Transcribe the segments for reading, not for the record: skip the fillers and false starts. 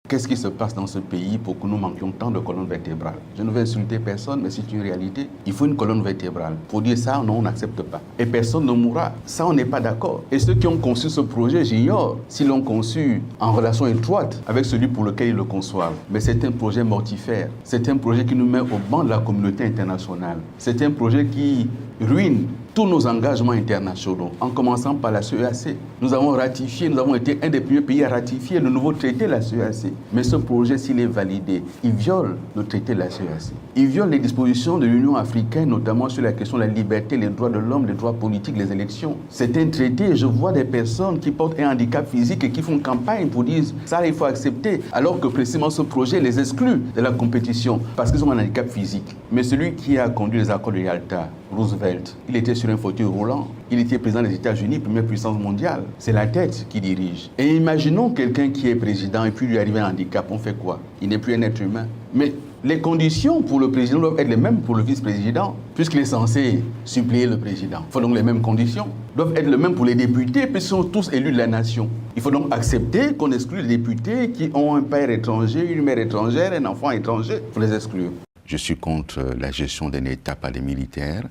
Qu'est-ce qui se passe dans ce pays pour que nous manquions tant de colonnes vertébrales? Je ne veux insulter personne, mais c'est une réalité. Il faut une colonne vertébrale. Pour dire ça, non, on n'accepte pas. Et personne ne mourra. Ça, on n'est pas d'accord. Et ceux qui ont conçu ce projet, j'ignore s'ils l'ont conçu en relation étroite avec celui pour lequel ils le conçoivent. Mais c'est un projet mortifère. C'est un projet qui nous met au banc de la communauté internationale. C'est un projet qui ruine tous nos engagements internationaux, en commençant par la CEAC. Nous avons ratifié, nous avons été un des premiers pays à ratifier le nouveau traité de la CEAC. Mais ce projet, s'il est validé, il viole le traité de la CEAC. Il viole les dispositions de l'Union africaine, notamment sur la question de la liberté, les droits de l'homme, les droits politiques, les élections. C'est un traité, je vois des personnes qui portent un handicap physique et qui font campagne pour dire ça, il faut accepter, alors que précisément ce projet les exclut de la compétition parce qu'ils ont un handicap physique. Mais celui qui a conduit les accords de Yalta, Roosevelt, il était sur un fauteuil roulant. Il était président des États-Unis, première puissance mondiale. C'est la tête qui dirige. Et imaginons quelqu'un qui est président et puis lui arrive un handicap. On fait quoi? Il n'est plus un être humain. Mais les conditions pour le président doivent être les mêmes pour le vice-président, puisqu'il est censé suppléer le président. Il faut donc les mêmes conditions. Doivent être les mêmes pour les députés, puisqu'ils sont tous élus de la nation. Il faut donc accepter qu'on exclue les députés qui ont un père étranger, une mère étrangère, un enfant étranger. Il faut les exclure. Je suis contre la gestion d'un État par les militaires.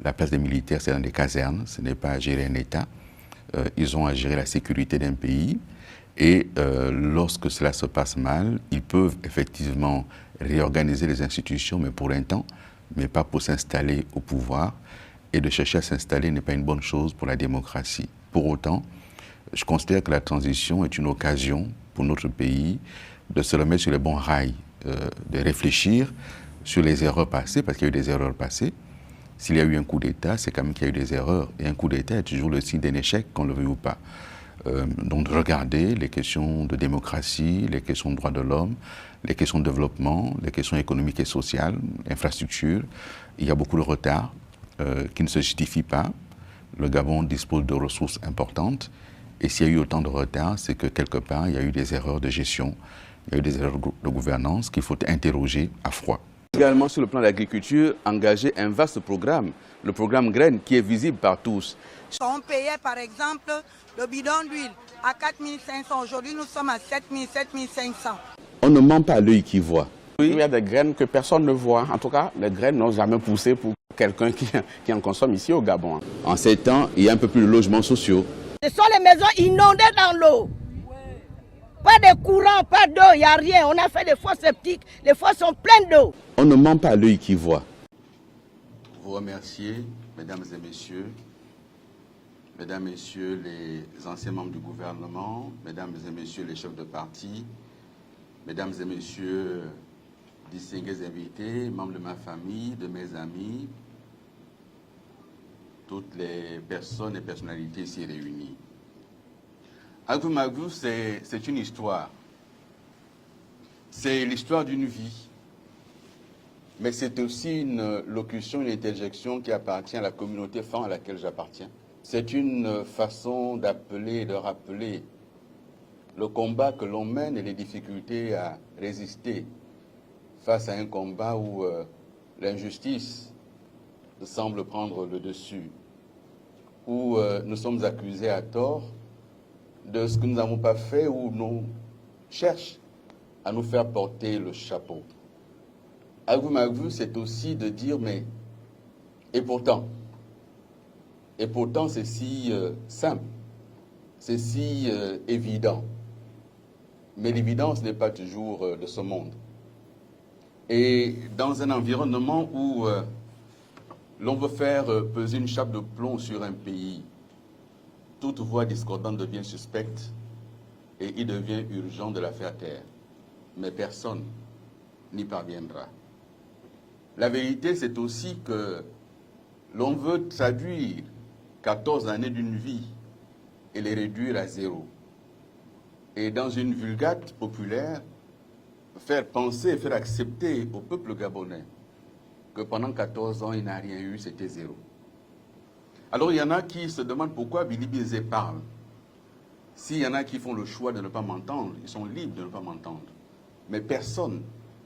La place des militaires, c'est dans des casernes, ce n'est pas à gérer un État. Ils ont à gérer la sécurité d'un pays. Et lorsque cela se passe mal, ils peuvent effectivement réorganiser les institutions, mais pour un temps, mais pas pour s'installer au pouvoir. Et de chercher à s'installer n'est pas une bonne chose pour la démocratie. Pour autant, je considère que la transition est une occasion pour notre pays de se remettre sur les bons rails, de réfléchir sur les erreurs passées, parce qu'il y a eu des erreurs passées. S'il y a eu un coup d'État, c'est quand même qu'il y a eu des erreurs. Et un coup d'État est toujours le signe d'un échec, qu'on le veuille ou pas. Donc de regarder les questions de démocratie, les questions de droits de l'homme, les questions de développement, les questions économiques et sociales, infrastructures. Il y a beaucoup de retard qui ne se justifie pas. Le Gabon dispose de ressources importantes. Et s'il y a eu autant de retard, c'est que quelque part, il y a eu des erreurs de gestion, il y a eu des erreurs de gouvernance qu'il faut interroger à froid. Également sur le plan de l'agriculture, engager un vaste programme, le programme Graines, qui est visible par tous. On payait par exemple le bidon d'huile à 4 500, aujourd'hui nous sommes à 7 000, 7 500. On ne ment pas à l'œil qui voit. Oui, il y a des graines que personne ne voit. En tout cas, les graines n'ont jamais poussé pour quelqu'un qui en consomme ici au Gabon. En ces temps, il y a un peu plus de logements sociaux. Ce sont les maisons inondées dans l'eau. Pas de courant, pas d'eau, il n'y a rien. On a fait des fosses septiques, les fosses sont pleines d'eau. On ne ment pas à l'œil qui voit. Vous remercier, mesdames et messieurs, les anciens membres du gouvernement, mesdames et messieurs les chefs de parti, mesdames et messieurs, distingués invités, membres de ma famille, de mes amis, toutes les personnes et personnalités ici réunies. Agou Magou, c'est une histoire. C'est l'histoire d'une vie. Mais c'est aussi une locution, une interjection qui appartient à la communauté femme à laquelle j'appartiens. C'est une façon d'appeler et de rappeler le combat que l'on mène et les difficultés à résister face à un combat où l'injustice semble prendre le dessus, où nous sommes accusés à tort de ce que nous n'avons pas fait, où nous cherchent à nous faire porter le chapeau. Agou Magou, c'est aussi de dire, mais, et pourtant c'est si simple, c'est si évident. Mais l'évidence n'est pas toujours de ce monde. Et dans un environnement où l'on veut faire peser une chape de plomb sur un pays, toute voix discordante devient suspecte et il devient urgent de la faire taire. Mais personne n'y parviendra. La vérité, c'est aussi que l'on veut traduire 14 années d'une vie et les réduire à 0. Et dans une vulgate populaire, faire penser et faire accepter au peuple gabonais que pendant 14 ans, il n'a rien eu, c'était 0. Alors il y en a qui se demandent pourquoi Billy Bizet parle. S'il y en a qui font le choix de ne pas m'entendre, ils sont libres de ne pas m'entendre. Mais personne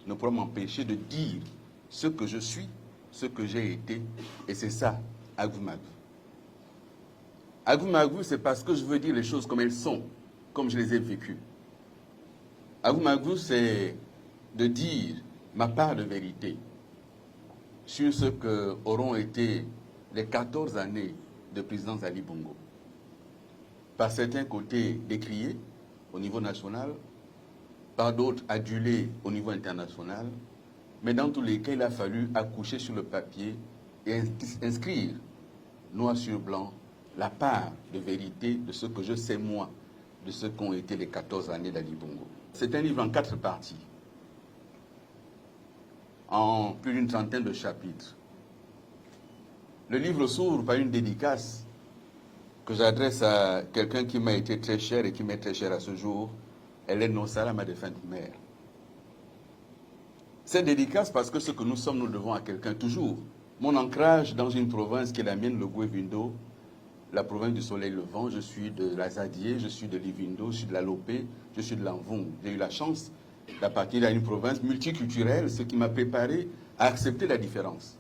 ne pourra m'empêcher de dire ce que je suis, ce que j'ai été, et c'est ça, Agou Magou. Agou Magou, c'est parce que je veux dire les choses comme elles sont, comme je les ai vécues. Agou, c'est de dire ma part de vérité sur ce que auront été les 14 années de présidence d'Ali Bongo. Par certains côtés décriés au niveau national, par d'autres adulés au niveau international, mais dans tous les cas, il a fallu accoucher sur le papier et inscrire noir sur blanc la part de vérité de ce que je sais moi, de ce qu'ont été les 14 années d'Ali Bongo. C'est un livre en 4 parties, en plus d'une trentaine de chapitres. Le livre s'ouvre par une dédicace que j'adresse à quelqu'un qui m'a été très cher et qui m'est très cher à ce jour, Hélène Nosala, ma défunte mère. Cette dédicace parce que ce que nous sommes, nous le devons à quelqu'un toujours. Mon ancrage dans une province qui est la mienne, le Goué-Vindo, la province du soleil levant, je suis de l'Azadier, je suis de l'Ivindo, je suis de la Lopé, je suis de l'Anvon. J'ai eu la chance d'appartenir à une province multiculturelle, ce qui m'a préparé à accepter la différence.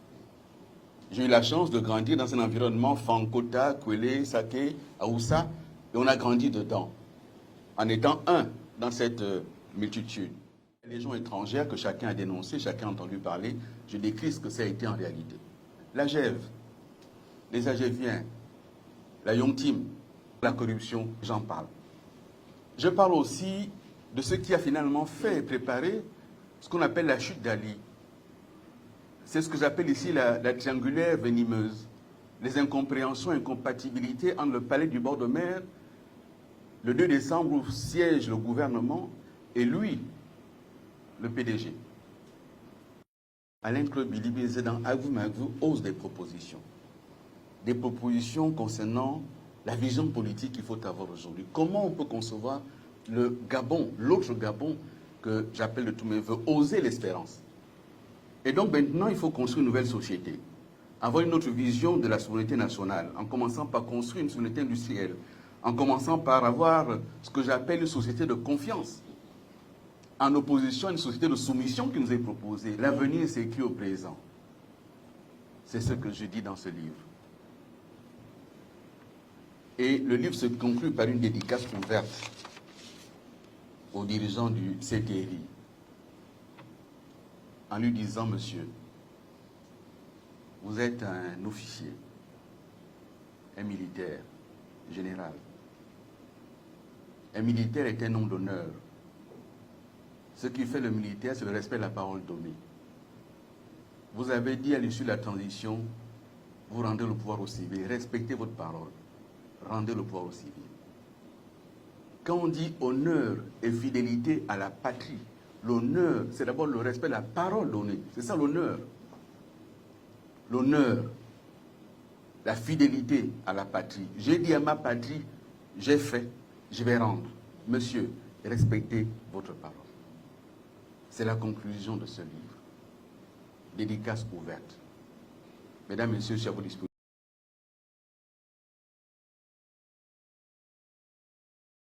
J'ai eu la chance de grandir dans un environnement Fankota, Kwele, Sake, Aoussa, et on a grandi dedans, en étant un dans cette multitude. Les gens étrangères que chacun a dénoncé, chacun a entendu parler, je décris ce que ça a été en réalité. La Gève, les Agéviens, la Yontim, la corruption, j'en parle. Je parle aussi de ce qui a finalement fait et préparé ce qu'on appelle la chute d'Ali. C'est ce que j'appelle ici la triangulaire venimeuse. Les incompréhensions, incompatibilités entre le palais du bord de mer, le 2 décembre où siège le gouvernement, et lui, le PDG. Alain-Claude Bilibé, dans Agou Magou, ose des propositions. Des propositions concernant la vision politique qu'il faut avoir aujourd'hui. Comment on peut concevoir le Gabon, l'autre Gabon que j'appelle de tous mes voeux, oser l'espérance. Et donc maintenant, il faut construire une nouvelle société, avoir une autre vision de la souveraineté nationale, en commençant par construire une souveraineté industrielle, en commençant par avoir ce que j'appelle une société de confiance, en opposition à une société de soumission qui nous est proposée. L'avenir s'écrit au présent. C'est ce que je dis dans ce livre. Et le livre se conclut par une dédicace ouverte aux dirigeants du CTRI, en lui disant, monsieur, vous êtes un officier, un militaire, général. Un militaire est un homme d'honneur. Ce qui fait le militaire, c'est le respect de la parole donnée. Vous avez dit à l'issue de la transition, vous rendez le pouvoir au civil, respectez votre parole, rendez le pouvoir au civil. Quand on dit honneur et fidélité à la patrie, l'honneur, c'est d'abord le respect de la parole donnée. C'est ça l'honneur. L'honneur, la fidélité à la patrie. J'ai dit à ma patrie, j'ai fait, je vais rendre. Monsieur, respectez votre parole. C'est la conclusion de ce livre. Dédicace ouverte. Mesdames, Messieurs, je suis à vos dispositions.